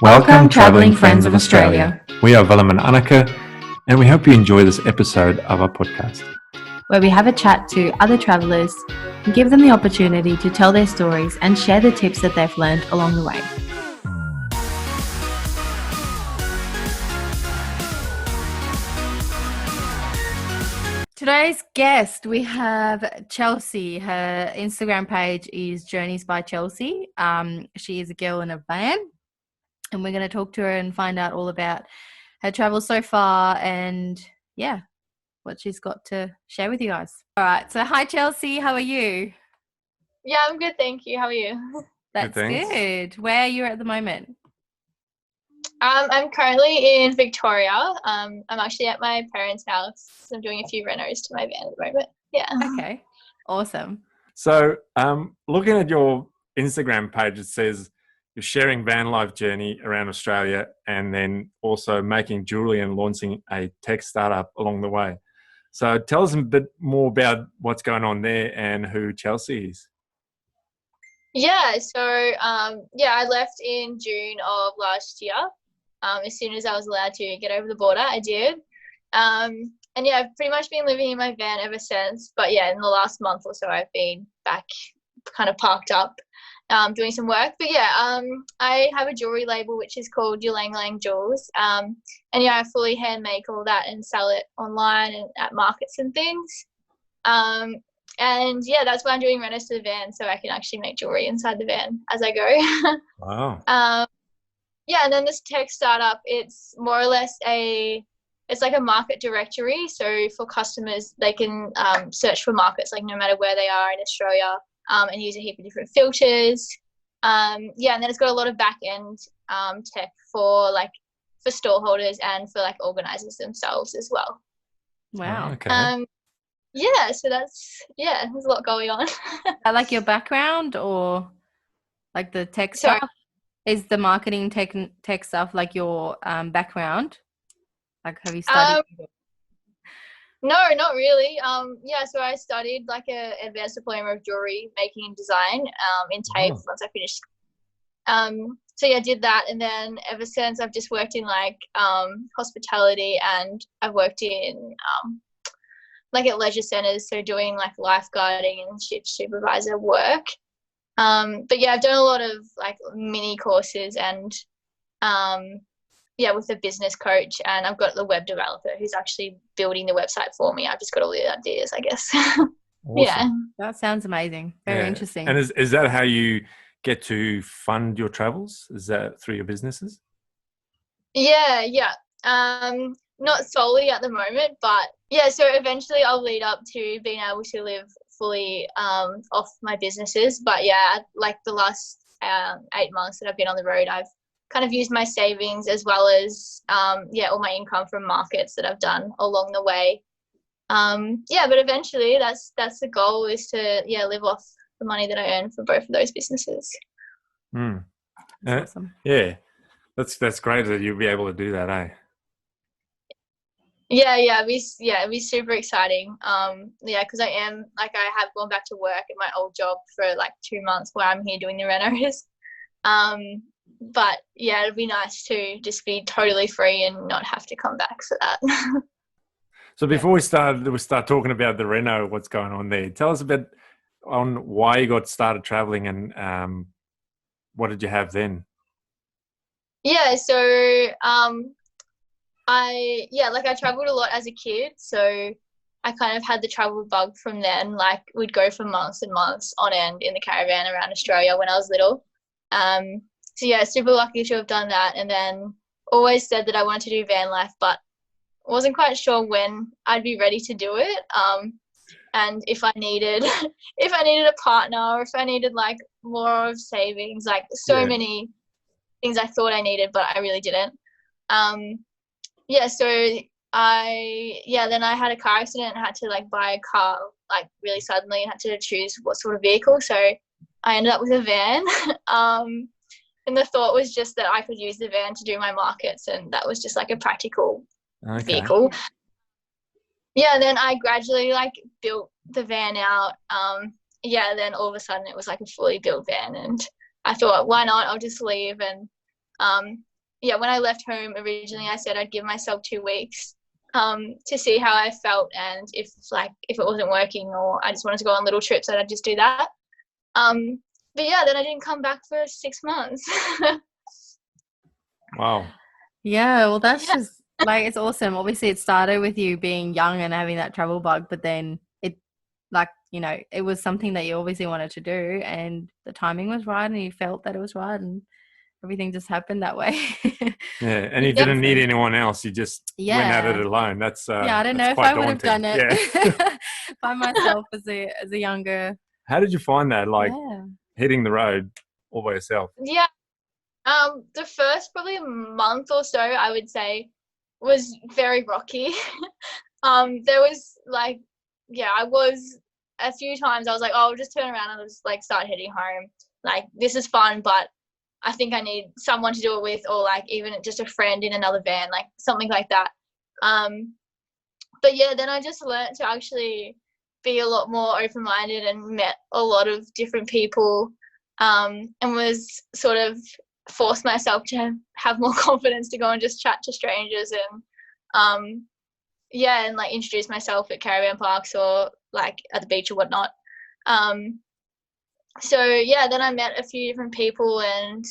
Welcome, travelling friends of Australia. We are Willem and Anneke, and we hope you enjoy this episode of our podcast, where we have a chat to other travellers and give them the opportunity to tell their stories and share the tips that they've learned along the way. Today's guest, we have Chelsea. Her Instagram page is Journeys by Chelsea. She is a girl in a van, and we're going to talk to her and find out all about her travel so far and, what she's got to share with you guys. All right. So, hi, Chelsea. How are you? Yeah, I'm good. Thank you. How are you? That's good. Where are you at the moment? I'm currently in Victoria. I'm actually at my parents' house. I'm doing a few renos to my van at the moment. Yeah. Okay. Awesome. So, looking at your Instagram page, it says you're sharing van life journey around Australia and then also making jewelry and launching a tech startup along the way. So tell us a bit more about what's going on there and who Chelsea is. Yeah, so I left in June of last year. As soon as I was allowed to get over the border, I did. And I've pretty much been living in my van ever since. But yeah, in the last month or so, I've been back kind of parked up doing some work. But I have a jewelry label which is called Ylang Ylang Jewels. I fully hand make all that and sell it online and at markets and things. That's why I'm doing renos to the van, so I can actually make jewelry inside the van as I go. Wow. And then this tech startup, it's more or less it's like a market directory. So for customers, they can search for markets like no matter where they are in Australia, and use a heap of different filters. And then it's got a lot of back end tech for store holders and for like organizers themselves as well. Wow. Okay. So there's a lot going on. I like your background or like the tech stuff. Is the marketing tech stuff like your background? Like, have you studied? No, not really. So I studied like a advanced diploma of jewelry making and design in TAFE once I finished. I did that, and then ever since I've just worked in like hospitality, and I've worked in like at leisure centres, so doing like lifeguarding and shift supervisor work. I've done a lot of like mini courses and with a business coach, and I've got the web developer who's actually building the website for me. I've just got all the ideas, I guess. Awesome. Yeah. That sounds amazing. Very interesting. And is that how you get to fund your travels? Is that through your businesses? Yeah. Not solely at the moment, but so eventually I'll lead up to being able to live fully off my businesses. But like the last 8 months that I've been on the road, I've kind of used my savings as well as all my income from markets that I've done along the way. But eventually that's the goal, is to live off the money that I earn for both of those businesses. That's awesome. Yeah, that's great that you'll be able to do that, eh? It'd be super exciting. Because I have gone back to work at my old job for like 2 months where I'm here doing the renos. It'd be nice to just be totally free and not have to come back for that. So before we start talking about the reno, what's going on there, tell us a bit on why you got started traveling and what did you have then? I traveled a lot as a kid, so I kind of had the travel bug from then. Like, we'd go for months and months on end in the caravan around Australia when I was little. Super lucky to have done that, and then always said that I wanted to do van life, but wasn't quite sure when I'd be ready to do it. And if I needed a partner, or if I needed like more of savings, like many things I thought I needed, but I really didn't. Then I had a car accident and had to like buy a car like really suddenly and had to choose what sort of vehicle. So I ended up with a van. And the thought was just that I could use the van to do my markets, and that was just like a practical vehicle. And then I gradually like built the van out. Then all of a sudden it was like a fully built van, and I thought, why not? I'll just leave and Yeah, when I left home originally, I said I'd give myself 2 weeks to see how I felt, and if it wasn't working or I just wanted to go on little trips, I'd just do that. But yeah, then I didn't come back for 6 months. Wow. Yeah, well, that's Yeah. just like, it's awesome. Obviously, it started with you being young and having that travel bug, but then it, like, you know, it was something that you obviously wanted to do, and the timing was right, and you felt that it was right, and everything just happened that way. Yeah, and you Yep. didn't need anyone else. You just went at it Yeah. alone. Yeah, I don't That's know if quite I would have daunting. done it Yeah. by myself as a younger. How did you find that? Like Yeah. hitting the road all by yourself? Yeah. The first probably month or so, I would say, was very rocky. There was I was a few times I was like, oh, I'll just turn around and just start heading home. Like, this is fun, but I think I need someone to do it with, or even just a friend in another van, something like that. But yeah, then I just learnt to actually be a lot more open-minded and met a lot of different people, and was sort of forced myself to have more confidence to go and just chat to strangers and and introduce myself at caravan parks or at the beach or whatnot. So yeah, then I met a few different people, and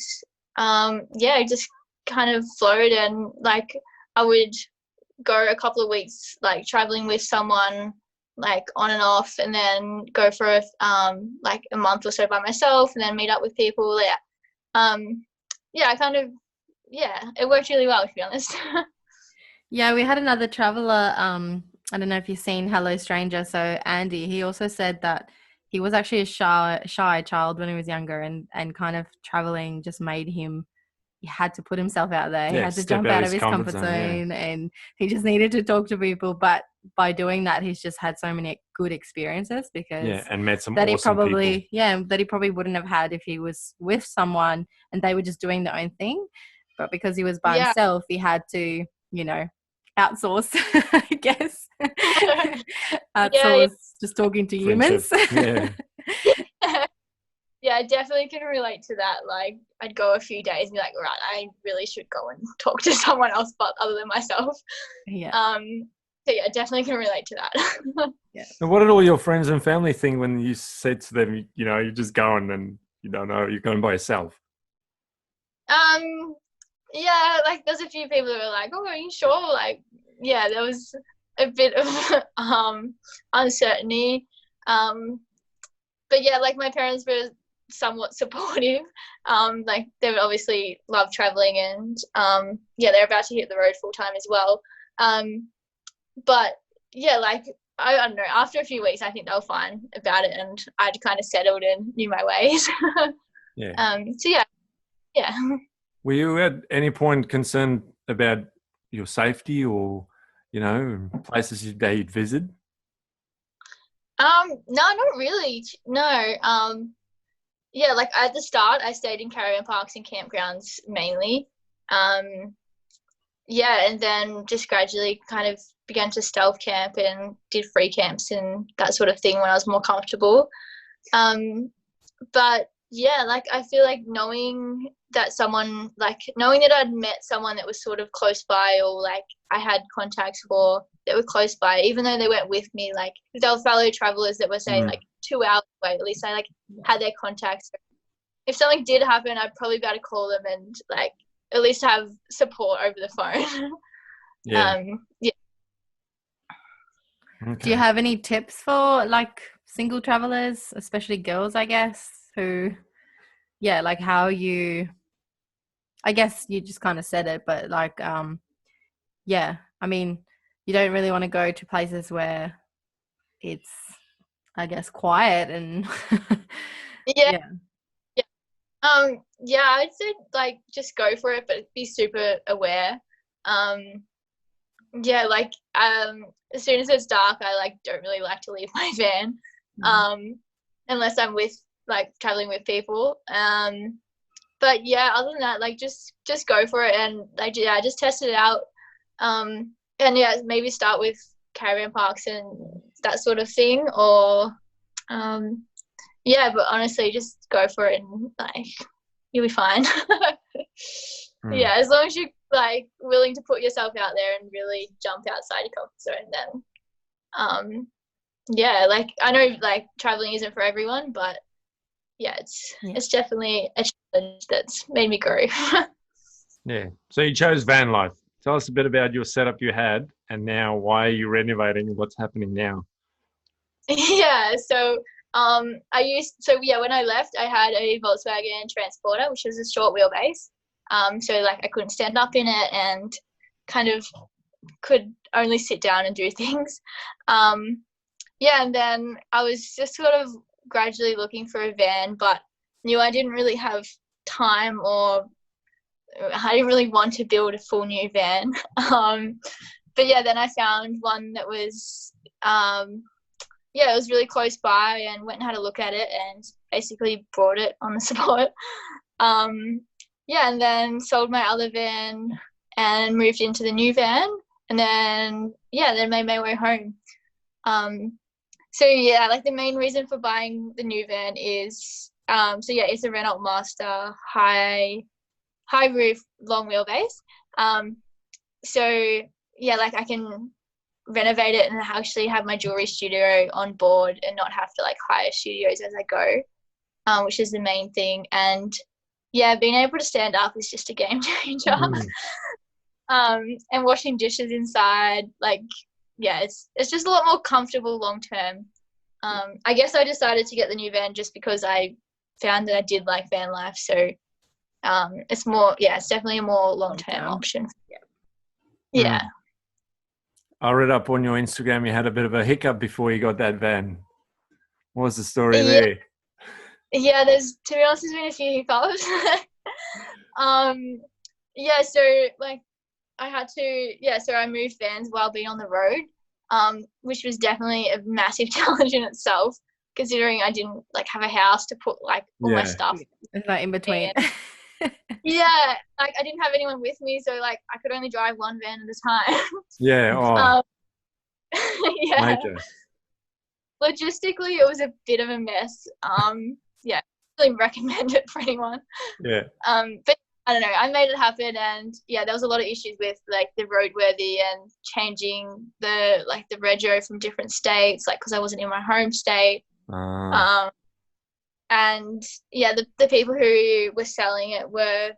it just kind of flowed, and I would go a couple of weeks traveling with someone on and off, and then go for a month or so by myself, and then meet up with people. It worked really well, to be honest. Yeah, we had another traveler. I don't know if you've seen Hello Stranger. So Andy, he also said that he was actually a shy child when he was younger, and kind of traveling just made him. He had to put himself out there. He Yeah, had to step jump out out of of his his comfort comfort zone. zone, and he just needed to talk to people. But by doing that, he's just had so many good experiences, because Yeah, and met some that he awesome people. probably wouldn't have had if he was with someone and they were just doing their own thing. But because he was by Yeah. himself, he had to, outsource, I guess. Yeah, Outsource just talking to Friendship. humans. Yeah. yeah. Yeah, I definitely can relate to that. I'd go a few days and be like, right, I really should go and talk to someone else but other than myself. Yeah. So yeah, definitely can relate to that. Yeah. And what did all your friends and family think when you said to them, you're just going and you don't know, you're going by yourself? Yeah, there's a few people that were like, oh, are you sure? Yeah, there was a bit of uncertainty. But yeah, my parents were somewhat supportive. They would obviously love traveling, and they're about to hit the road full time as well. But yeah, I don't know, after a few weeks I think they were fine about it, and I'd kind of settled and knew my ways. Yeah. So yeah. Were you at any point concerned about your safety or, places that you'd visit? No, not really. No. Yeah, at the start I stayed in caravan parks and campgrounds mainly. And then just gradually kind of began to stealth camp and did free camps and that sort of thing when I was more comfortable. But yeah, I feel knowing that I'd met someone that was sort of close by, or I had contacts for that were close by, even though they weren't with me, if they were fellow travelers that were say 2 hours away, at least I had their contacts. If something did happen, I'd probably be able to call them and at least have support over the phone. Yeah. Yeah. Okay. Do you have any tips for single travelers, especially girls, I guess, who, how you, I guess you just kind of said it, but I mean, you don't really want to go to places where it's, I guess, quiet and Yeah. yeah. Yeah, I'd say just go for it, but be super aware. As soon as it's dark, I don't really like to leave my van, unless I'm with traveling with people. But yeah, other than that, just go for it, and just test it out. And yeah, maybe start with caravan parks and that sort of thing, or but honestly, just go for it, and you'll be fine. Yeah, as long as you're like willing to put yourself out there and really jump outside your comfort zone, then yeah, like I know like traveling isn't for everyone, but yeah, it's definitely a challenge that's made me grow. Yeah. So you chose van life. Tell us a bit about your setup you had, and now why are you renovating and what's happening now? Yeah, so when I left, I had a Volkswagen Transporter, which was a short wheelbase. So like I couldn't stand up in it and kind of could only sit down and do things. Yeah, and then I was just sort of gradually looking for a van, but knew I didn't really have time, or I didn't really want to build a full new van. But yeah, then I found one that was it was really close by, and went and had a look at it and basically bought it on the spot. And then sold my other van and moved into the new van, and then made my way home. Like the main reason for buying the new van is it's a Renault Master, high roof, long wheelbase. Like I can renovate it and actually have my jewelry studio on board and not have to like hire studios as I go, which is the main thing. And being able to stand up is just a game changer. And washing dishes inside, it's just a lot more comfortable long term. I guess I decided to get the new van just because I found that I did like van life. So it's definitely a more long term option. Yeah. I read up on your Instagram you had a bit of a hiccup before you got that van. What was the story there? Yeah, to be honest, there's been a few hiccups. So I moved vans while being on the road, which was definitely a massive challenge in itself, considering I didn't like have a house to put like all my stuff. It's not in between. Yeah, like I didn't have anyone with me, so like I could only drive one van at a time. Yeah. Major. Logistically, it was a bit of a mess. Really recommend it for anyone. Yeah. But I don't know, I made it happen, and there was a lot of issues with like the roadworthy and changing the rego from different states, like because I wasn't in my home state. And the people who were selling it were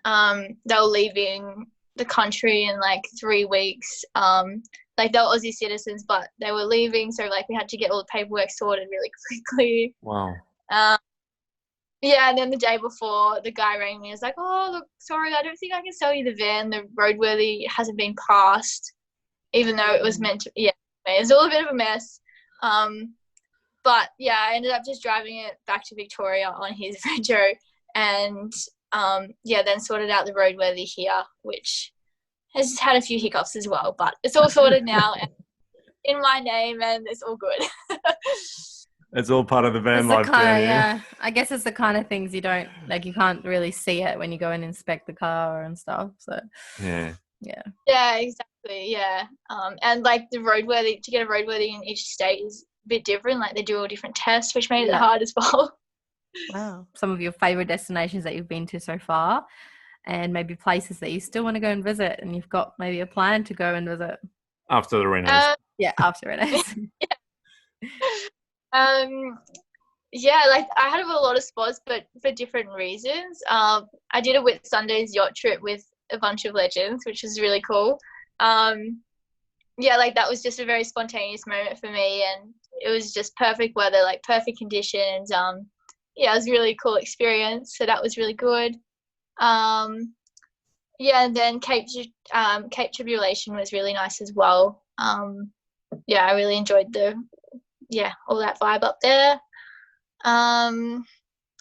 they were leaving the country in like 3 weeks. Like they were Aussie citizens, but they were leaving, so like we had to get all the paperwork sorted really quickly. Wow. And then the day before, the guy rang me. He was like, "Oh, look, sorry, I don't think I can sell you the van. The roadworthy hasn't been passed, even though it was meant to." Yeah, it was all a bit of a mess. But I ended up just driving it back to Victoria on his rego, and then sorted out the roadworthy here, which has had a few hiccups as well, but it's all sorted now and in my name, and it's all good. It's all part of the van life journey. Yeah, I guess it's the kind of things you can't really see it when you go and inspect the car and stuff. So yeah, exactly. And like to get a roadworthy in each state is a bit different. Like they do all different tests, which made it hard as well. Wow. Some of your favorite destinations that you've been to so far, and maybe places that you still want to go and visit, and you've got maybe a plan to go and visit after the renos. After renos. Like I had a lot of spots, but for different reasons. I did a Whitsundays yacht trip with a bunch of legends, which was really cool. Like that was just a very spontaneous moment for me, and it was just perfect weather, like perfect conditions. It was a really cool experience, so that was really good. And then Cape Tribulation was really nice as well. I really enjoyed all that vibe up there.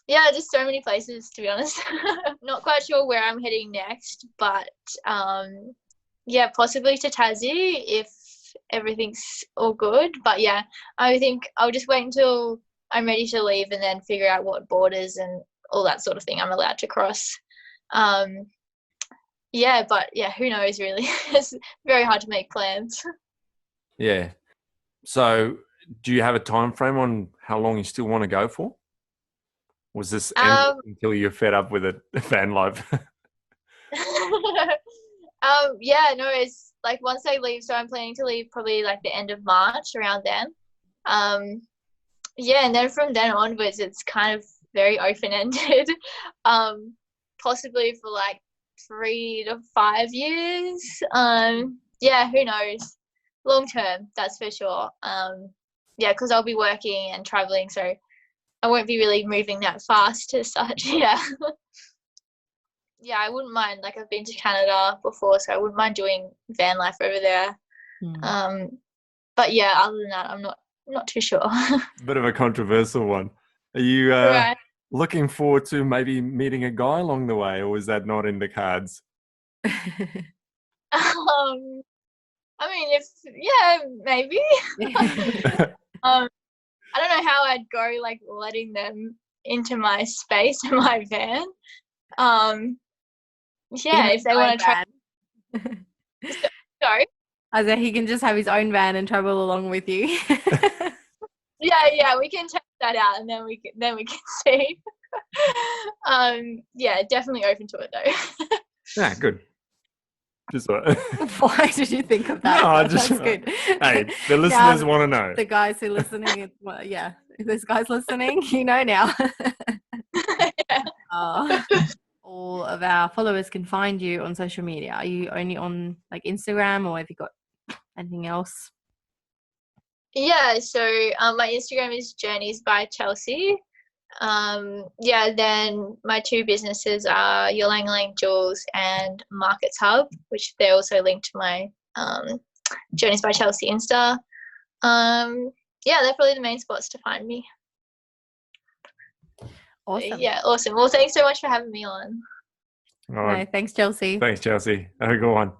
Just so many places, to be honest. Not quite sure where I'm heading next, but possibly to Tassie if everything's all good. But I think I'll just wait until I'm ready to leave and then figure out what borders and all that sort of thing I'm allowed to cross. Who knows really? It's very hard to make plans. Yeah. So do you have a time frame on how long you still want to go for? Was this until you're fed up with it, van life? Yeah, no, it's like once I leave, so I'm planning to leave probably like the end of March around then. Um, yeah, and then from then onwards, it's kind of very open-ended. Possibly for like 3 to 5 years. Yeah, who knows? Long term, that's for sure. Yeah, because I'll be working and traveling, so I won't be really moving that fast as such. Yeah. Yeah, I wouldn't mind. Like I've been to Canada before, so I wouldn't mind doing van life over there. But yeah, other than that, I'm not too sure. Bit of a controversial one. Are you Right. looking forward to maybe meeting a guy along the way, or is that not in the cards? I mean, if yeah, maybe. I don't know how I'd go like letting them into my space in my van. Yeah, if they want to try. Sorry. I said he can just have his own van and travel along with you. Yeah, we can test that out, and then we can see. Yeah, definitely open to it though. Yeah, good. Just Why did you think of that? No, That's good. Hey, the listeners want to know. The guys who are listening, yeah, if there's guys listening, you know now. All of our followers can find you on social media. Are you only on like Instagram, or have you got anything else? Yeah, so my Instagram is Journeys by Chelsea. Yeah, then my two businesses are Your Lang Lang Jewels and Markets Hub, which they're also linked to my Journeys by Chelsea Insta. Yeah, they're probably the main spots to find me. Awesome. Yeah, awesome. Well, thanks so much for having me on. No, thanks, Chelsea. Thanks, Chelsea. Have a good one.